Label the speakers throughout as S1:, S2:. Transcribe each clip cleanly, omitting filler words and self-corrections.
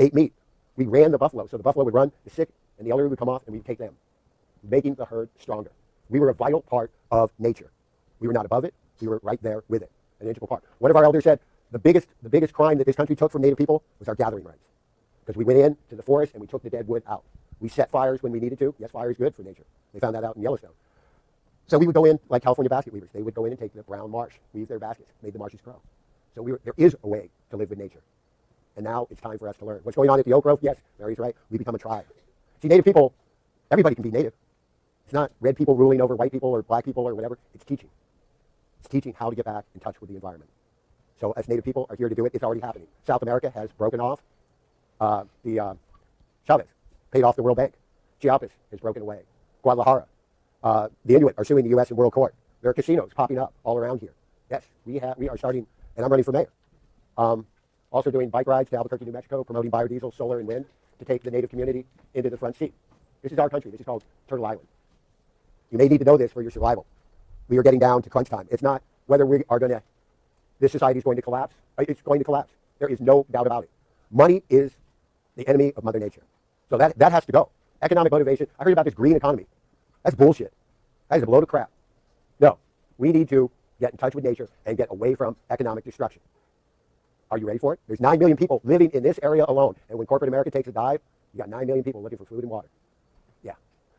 S1: ate meat. We ran the buffalo. So the buffalo would run, the sick and the elderly would come off, and we'd take them, making the herd stronger. We were a vital part of nature. We were not above it. We were right there with it, an integral part. One of our elders said the biggest crime that this country took from Native people was our gathering rights, because we went into the forest and we took the dead wood out. We set fires when we needed to. Yes, fire is good for nature. They found that out in Yellowstone. So we would go in like California basket weavers. They would go in and take the brown marsh, weave their baskets, made the marshes grow. So there is a way to live with nature. And now it's time for us to learn. What's going on at the Oak Grove? Yes, Mary's right. We become a tribe. See, Native people, everybody can be Native. It's not red people ruling over white people or black people or whatever. It's teaching. It's teaching how to get back in touch with the environment. So as Native people are here to do it, it's already happening. South America has broken off. Chavez paid off the World Bank. Chiapas has broken away. Guadalajara. The Inuit are suing the U.S. in world court. There are casinos popping up all around here. Yes, we are starting, and I'm running for mayor. Also doing bike rides to Albuquerque, New Mexico, promoting biodiesel, solar, and wind to take the Native community into the front seat. This is our country. This is called Turtle Island. You may need to know this for your survival. We are getting down to crunch time. It's not whether we are going to, this society is going to collapse. It's going to collapse. There is no doubt about it. Money is the enemy of Mother Nature. So that has to go. Economic motivation. I heard about this green economy. That's bullshit. That is a load of crap. No, we need to get in touch with nature and get away from economic destruction. Are you ready for it? There's 9 million people living in this area alone. And when corporate America takes a dive, you got 9 million people looking for food and water. Yeah.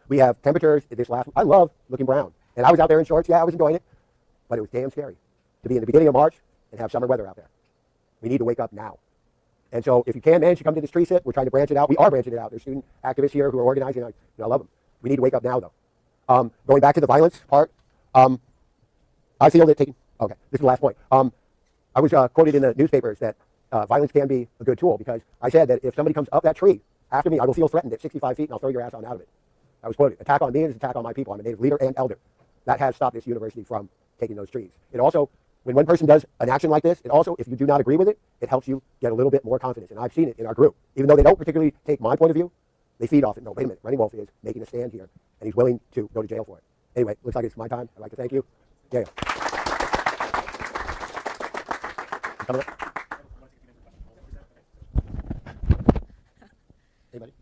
S1: We have temperatures this last, I love looking brown. And I was out there in shorts. Yeah, I was enjoying it. But it was damn scary to be in the beginning of March and have summer weather out there. We need to wake up now. And so if you can manage to come to this tree sit, we're trying to branch it out. We are branching it out. There's student activists here who are organizing. I love them. We need to wake up now, though. Going back to the violence part, I feel that taking, okay, this is the last point. I was quoted in the newspapers that violence can be a good tool, because I said that if somebody comes up that tree after me, I will feel threatened at 65 feet and I'll throw your ass on out of it. I was quoted. Attack on me is an attack on my people. I'm a Native leader and elder. That has stopped this university from taking those trees. It also, when one person does an action like this, it also, if you do not agree with it, it helps you get a little bit more confidence. And I've seen it in our group. Even though they don't particularly take my point of view, they feed off it. No, wait a minute. Running Wolf is making a stand here, and he's willing to go to jail for it. Anyway, looks like it's my time. I'd like to thank you. Yeah. Coming up. Anybody?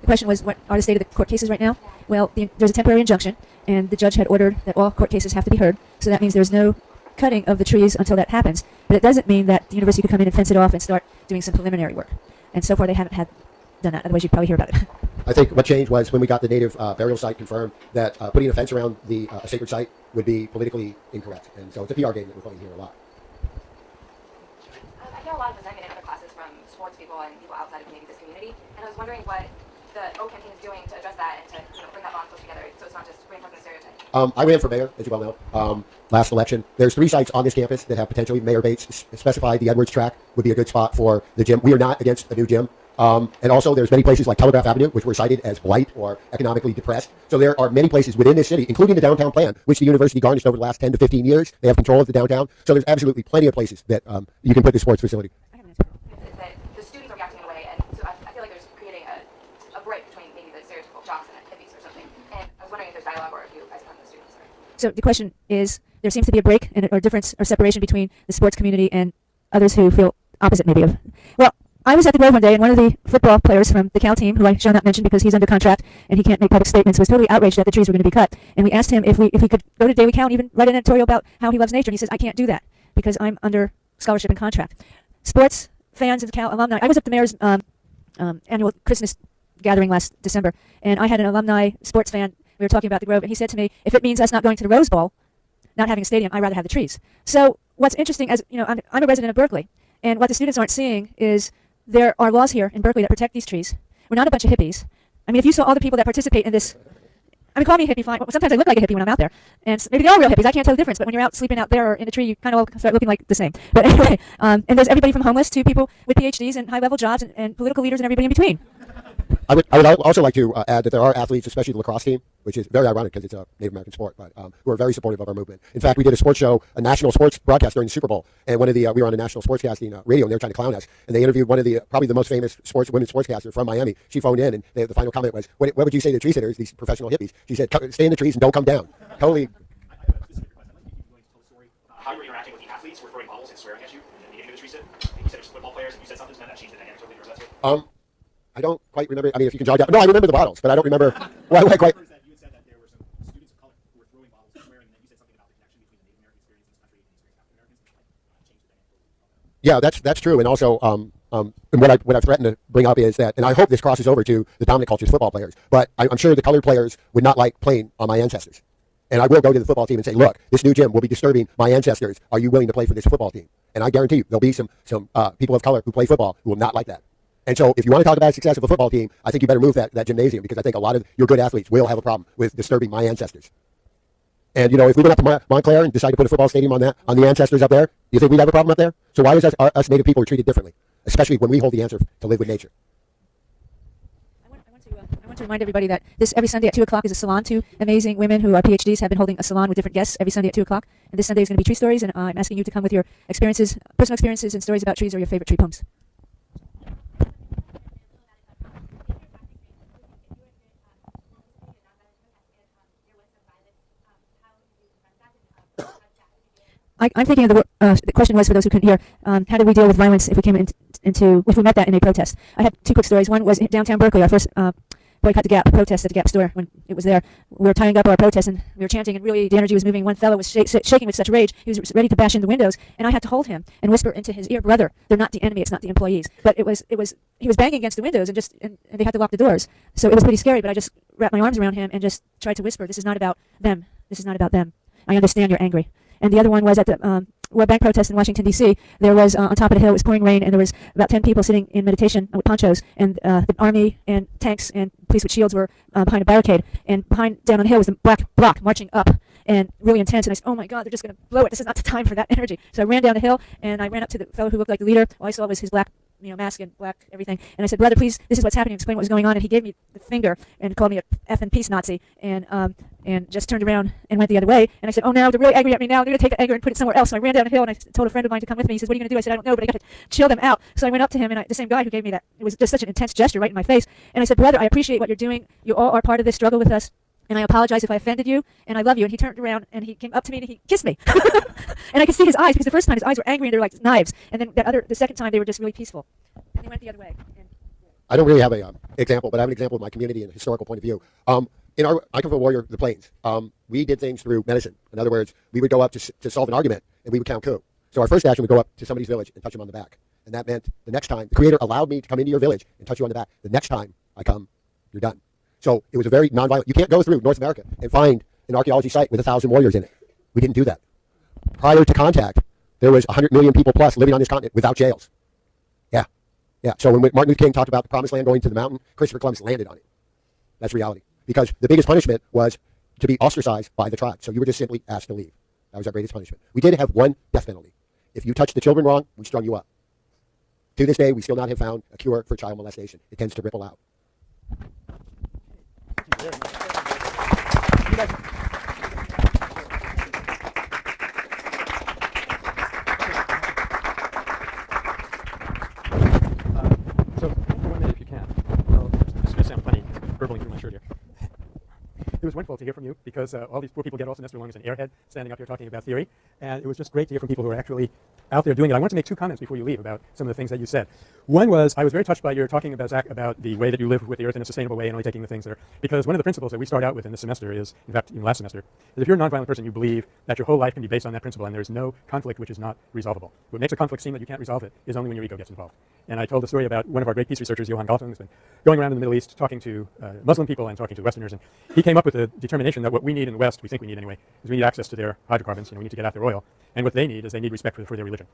S2: The question was, what are the state of the court cases right now? Well, there's a temporary injunction, and the judge had ordered that all court cases have to be heard, so that means there's no cutting of the trees until that happens. But it doesn't mean that the university could come in and fence it off and start doing some preliminary work. And so far they haven't done that, otherwise you'd probably hear about it.
S1: I think what changed was when we got the native burial site confirmed that putting a fence around the sacred site would be politically incorrect. And so it's a PR game that we're playing here a lot.
S3: I hear a lot of resentment in other classes from sports people and people outside of maybe this community. And I was wondering what the O campaign is doing to address that and to bring that bond close together, so it's not just reinforcing the stereotype. I ran for mayor, as you well know, last election. There's 3 sites on this campus that have potentially, Mayor Bates specified the Edwards track would be a good spot for the gym. We are not against a new gym. And also there's many places like Telegraph Avenue, which were cited as blight or economically depressed. So there are many places within this city, including the downtown plan, which the university garnished over the last 10 to 15 years. They have control of the downtown. So there's absolutely plenty of places that you can put this sports facility. Is that the students are reacting in a way, and so I feel like there's creating a break between maybe the stereotypical jocks and the hippies or something. And I was wondering if there's dialogue or if you guys talk to the students.
S2: So the question is, there seems to be a break or difference or separation between the sports community and others who feel opposite maybe of. Well, I was at the Grove one day, and one of the football players from the Cal team, who I shall not mention because he's under contract and he can't make public statements, was totally outraged that the trees were going to be cut. And we asked him if he could go to Daily Cal and even write an editorial about how he loves nature. And he says, I can't do that because I'm under scholarship and contract. Sports fans and Cal alumni. I was at the mayor's annual Christmas gathering last December, and I had an alumni sports fan. We were talking about the Grove, and he said to me, if it means us not going to the Rose Bowl, not having a stadium, I'd rather have the trees. So what's interesting, as you know, I'm a resident of Berkeley, and what the students aren't seeing is there are laws here in Berkeley that protect these trees. We're not a bunch of hippies. I mean, if you saw all the people that participate in this, I mean, call me a hippie, fine. Well, sometimes I look like a hippie when I'm out there. And maybe they're all real hippies. I can't tell the difference. But when you're out sleeping out there or in a tree, you kind of all start looking like the same. But anyway, and there's everybody from homeless to people with PhDs and high-level jobs and political leaders and everybody in between.
S1: I would also like to add that there are athletes, especially the lacrosse team, which is very ironic because it's a Native American sport, but who are very supportive of our movement. In fact, we did a sports show, a national sports broadcast during the Super Bowl, and we were on a national sportscasting radio, and they were trying to clown us. And they interviewed one of the probably the most famous women's sportscaster from Miami. She phoned in, and the final comment was, "What would you say to tree sitters, these professional hippies?" She said, "Stay in the trees and don't come down." Totally.
S4: How you're interacting with the athletes were throwing bottles and swearing at you, and the individuals treated it. And you said it was football players, and you said something to them that changed the dynamic totally. Or that's it.
S1: I don't quite remember. I mean, if you can jog out. No, I remember the bottles, but I don't remember. Well, I quite.
S4: That you had said that there were some students of color who were throwing bottles and swearing, and then you said something about the connection between the Native American experience in this country and the experience of African Americans, and like changed the dynamic.
S1: Yeah, that's true. And also, and what I've threatened to bring up is that, and I hope this crosses over to the dominant culture's football players, but I'm sure the colored players would not like playing on my ancestors. And I will go to the football team and say, look, this new gym will be disturbing my ancestors. Are you willing to play for this football team? And I guarantee you, there'll be some people of color who play football who will not like that. And so if you want to talk about the success of a football team, I think you better move that gymnasium, because I think a lot of your good athletes will have a problem with disturbing my ancestors. And, you know, if we went up to Montclair and decide to put a football stadium on the ancestors up there, you think we'd have a problem up there? So why is us Native people are treated differently, especially when we hold the answer to live with nature?
S2: I want to remind everybody that every Sunday at 2 o'clock is a salon. 2 amazing women who are PhDs have been holding a salon with different guests every Sunday at 2 o'clock. And this Sunday is going to be tree stories, and I'm asking you to come with your experiences, personal experiences and stories about trees or your favorite tree poems. I'm thinking of the question was, for those who couldn't hear, how did we deal with violence if we if we met that in a protest? I had 2 quick stories. One was in downtown Berkeley, our first Boycott the Gap protest at the Gap store when it was there. We were tying up our protest and we were chanting, and really the energy was moving. One fellow was shaking with such rage, he was ready to bash in the windows, and I had to hold him and whisper into his ear, "Brother, they're not the enemy, it's not the employees." But he was banging against the windows and they had to lock the doors. So it was pretty scary, but I just wrapped my arms around him and just tried to whisper, "This is not about them. This is not about them. I understand you're angry." And the other one was at the World Bank protest in Washington, D.C. There was, on top of the hill, it was pouring rain, and there was about 10 people sitting in meditation with ponchos, and the army and tanks and police with shields were behind a barricade, and down on the hill was the black bloc marching up, and really intense, and I said, "Oh my God, they're just going to blow it. This is not the time for that energy." So I ran down the hill, and I ran up to the fellow who looked like the leader. All I saw was his black mask and black everything. And I said, "Brother, please, this is what's happening. Explain what was going on." And he gave me the finger and called me a effing peace Nazi, and just turned around and went the other way. And I said, "Oh, now they're really angry at me now. I need to take the anger and put it somewhere else." So I ran down the hill, and I told a friend of mine to come with me. He says, "What are you going to do?" I said, "I don't know, but I got to chill them out." So I went up to him, and the same guy who gave me that, it was just such an intense gesture right in my face. And I said, "Brother, I appreciate what you're doing. You all are part of this struggle with us. And I apologize if I offended you, and I love you." And he turned around, and he came up to me, and he kissed me. And I could see his eyes, because the first time his eyes were angry, and they were like knives. And then the second time, they were just really peaceful. And he went the other way.
S1: I don't really have a example, but I have an example of my community and a historical point of view. I come from Warrior, the Plains. We did things through medicine. In other words, we would go up to solve an argument, and we would count coup. So our first action would go up to somebody's village and touch them on the back. And that meant the next time, the Creator allowed me to come into your village and touch you on the back. The next time I come, you're done. So it was a very nonviolent. You can't go through North America and find an archaeology site with 1,000 warriors in it. We didn't do that. Prior to contact, there was 100 million people plus living on this continent without jails. Yeah. So when Martin Luther King talked about the promised land going to the mountain, Christopher Columbus landed on it. That's reality. Because the biggest punishment was to be ostracized by the tribe. So you were just simply asked to leave. That was our greatest punishment. We did have one death penalty. If you touched the children wrong, we strung you up. To this day, we still not have found a cure for child molestation. It tends to ripple out.
S5: So, for 1 minute if you can. Well, this is going to sound funny, burbling through my shirt here. It was wonderful to hear from you, because all these poor people get all semester long as an airhead standing up here talking about theory, and it was just great to hear from people who are actually out there doing it. I want to make 2 comments before you leave about some of the things that you said. One was, I was very touched by your talking about, Zach, about the way that you live with the earth in a sustainable way and only taking the things that are, because one of the principles that we start out with in this semester is, in fact, in last semester, is if you're a nonviolent person, you believe that your whole life can be based on that principle, and there is no conflict which is not resolvable. What makes a conflict seem that you can't resolve it is only when your ego gets involved. And I told the story about one of our great peace researchers, Johan Galtung, who's been going around in the Middle East talking to Muslim people and talking to Westerners, and he came up with the determination that what we need in the West, we think we need anyway, is we need access to their hydrocarbons, we need to get at their oil, and what they need is they need respect for their religion.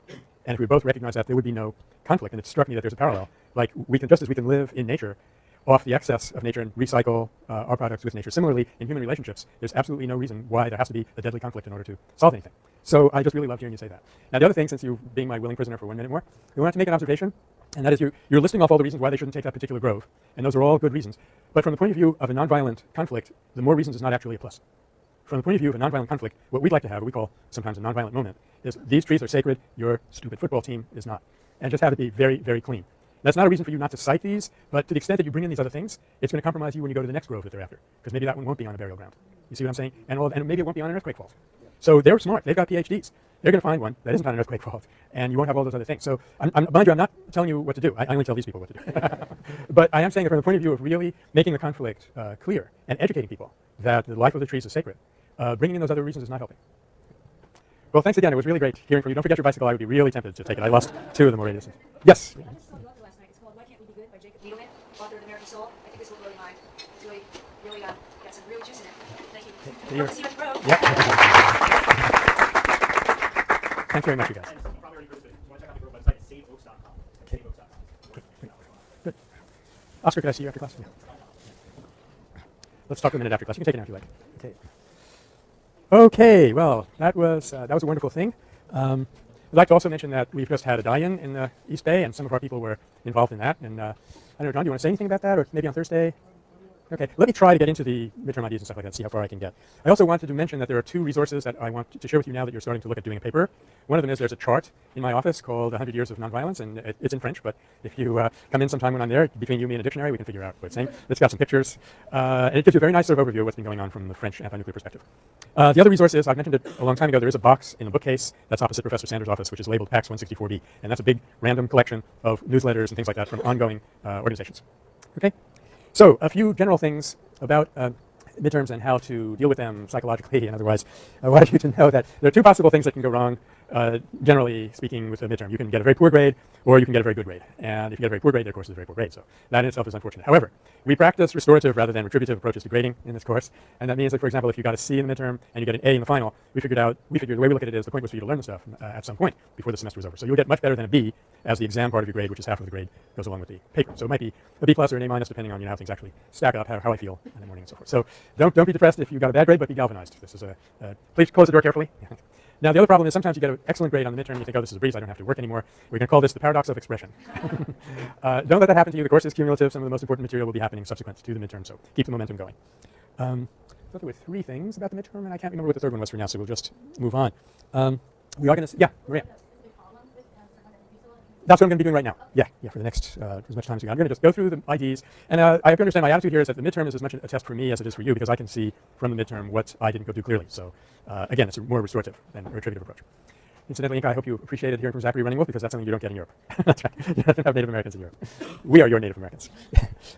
S5: And if we both recognize that, there would be no conflict, and it struck me that there's a parallel. Like, just as we can live in nature off the excess of nature and recycle our products with nature, similarly, in human relationships, there's absolutely no reason why there has to be a deadly conflict in order to solve anything. So I just really loved hearing you say that. Now, the other thing, since you being my willing prisoner for 1 minute more, we wanted to make an observation, and that is you're listing off all the reasons why they shouldn't take that particular grove, and those are all good reasons. But from the point of view of a nonviolent conflict, the more reasons is not actually a plus. From the point of view of a nonviolent conflict, what we'd like to have, what we call sometimes a nonviolent moment, is these trees are sacred, your stupid football team is not. And just have it be very, very clean. That's not a reason for you not to cite these, but to the extent that you bring in these other things, it's going to compromise you when you go to the next grove that they're after, because maybe that one won't be on a burial ground. You see what I'm saying? And maybe it won't be on an earthquake fault. So they're smart. They've got PhDs. They're going to find one that isn't on an earthquake fault, and you won't have all those other things. So, mind you, I'm not telling you what to do. I only tell these people what to do. But I am saying that from the point of view of really making the conflict clear and educating people that the life of the trees is sacred, bringing in those other reasons is not helping. Well, thanks again. It was really great hearing from you. Don't forget your bicycle. I would be really tempted to take it. I lost 2 of them already. Yes?
S2: I just saw the author last night. It's called Why Can't We Be Good by Jacob Needleman, author of The American Soul. I think this will blow your mind. It's really got some real juice in it. Thank you. Hope to see you at the road.
S5: Yeah. Thanks very much, you guys.
S4: And you probably already heard this, but if you want to check out the Grove website, it's saveoaks.com. Saveoaks.com.
S5: Good. Oscar, could I see you after class? Yeah. Let's talk a minute after class. You can take it now if you like. Okay. Okay. Well, that was a wonderful thing. I'd like to also mention that we've just had a die-in in the East Bay, and some of our people were involved in that. And I don't know, John, do you want to say anything about that, or maybe on Thursday? Okay, let me try to get into the midterm ideas and stuff like that, see how far I can get. I also wanted to mention that there are 2 resources that I want to share with you now that you're starting to look at doing a paper. One of them is there's a chart in my office called 100 Years of Nonviolence, and it's in French, but if you come in sometime when I'm there, between you, me, and a dictionary, we can figure out what it's saying. It's got some pictures, and it gives you a very nice sort of overview of what's been going on from the French anti-nuclear perspective. The other resource is, I've mentioned it a long time ago, there is a box in the bookcase that's opposite Professor Sanders' office, which is labeled PAX 164B, and that's a big random collection of newsletters and things like that from ongoing organizations. Okay? So, a few general things about midterms and how to deal with them psychologically and otherwise. I want you to know that there are 2 possible things that can go wrong, generally speaking, with a midterm. You can get a very poor grade, or you can get a very good grade. And if you get a very poor grade, of course, is a very poor grade. So that in itself is unfortunate. However, we practice restorative rather than retributive approaches to grading in this course. And that means that, for example, if you got a C in the midterm and you get an A in the final, we figured the way we look at it is the point was for you to learn the stuff at some point before the semester was over. So you'll get much better than a B as the exam part of your grade, which is half of the grade, goes along with the paper. So it might be a B plus or an A minus, depending on how things actually stack up, how I feel in the morning and so forth. So don't be depressed if you got a bad grade, but be galvanized. This is please close the door carefully. Now, the other problem is sometimes you get an excellent grade on the midterm and you think, oh, this is a breeze, I don't have to work anymore. We're going to call this the paradox of expression. Don't let that happen to you. The course is cumulative. Some of the most important material will be happening subsequent to the midterm, so keep the momentum going. I thought there were 3 things about the midterm, and I can't remember what the third one was for now, so we'll just move on. We are going to, yeah, Maria. That's what I'm going to be doing right now. Yeah, for the next as much time as we got. I'm going to just go through the IDs, and I have to understand my attitude here is that the midterm is as much a test for me as it is for you, because I can see from the midterm what I didn't go do clearly. So again, it's a more restorative than a retributive approach. Incidentally, Inka, I hope you appreciated hearing from Zachary Running Wolf, because that's something you don't get in Europe. That's right. You don't have Native Americans in Europe. We are your Native Americans.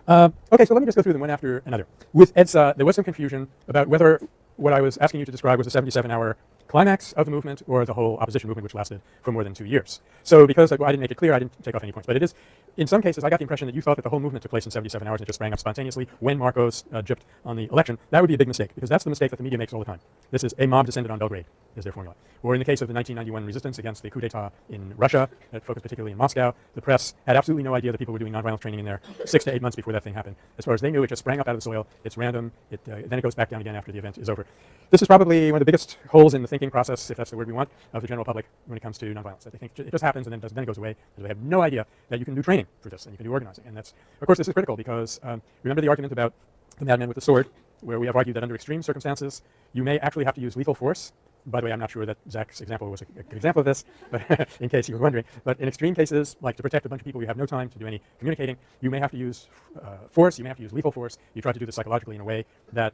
S5: Okay, so let me just go through them one after another. With EDSA, there was some confusion about whether what I was asking you to describe was a 77-hour climax of the movement or the whole opposition movement, which lasted for more than 2 years. So because I didn't make it clear, I didn't take off any points. But it is, in some cases, I got the impression that you thought that the whole movement took place in 77 hours and it just sprang up spontaneously when Marcos gypped on the election. That would be a big mistake, because that's the mistake that the media makes all the time. This is a mob descended on Belgrade, is their formula. Or in the case of the 1991 resistance against the coup d'etat in Russia, that focused particularly in Moscow, the press had absolutely no idea that people were doing nonviolence training in there 6 to 8 months before that thing happened. As far as they knew, it just sprang up out of the soil. It's random. Then it goes back down again after the event is over. This is probably one of the biggest holes in the thinking process, if that's the word we want, of the general public when it comes to nonviolence. That they think it just happens and then it goes away. They have no idea that you can do training for this and you can do organizing. And that's, of course, this is critical because remember the argument about the madman with the sword, where we have argued that under extreme circumstances, you may actually have to use lethal force. By the way, I'm not sure that Zach's example was a good example of this, but in case you were wondering. But in extreme cases, like to protect a bunch of people, you have no time to do any communicating. You may have to use force. You may have to use lethal force. You try to do this psychologically in a way that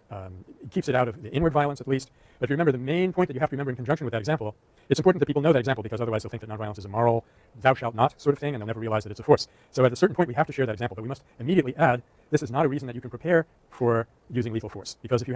S5: keeps it out of the inward violence, at least. But if you remember, the main point that you have to remember in conjunction with that example, it's important that people know that example, because otherwise they'll think that nonviolence is a moral, thou shalt not sort of thing, and they'll never realize that it's a force. So at a certain point, we have to share that example, but we must immediately add, this is not a reason that you can prepare for using lethal force, because if you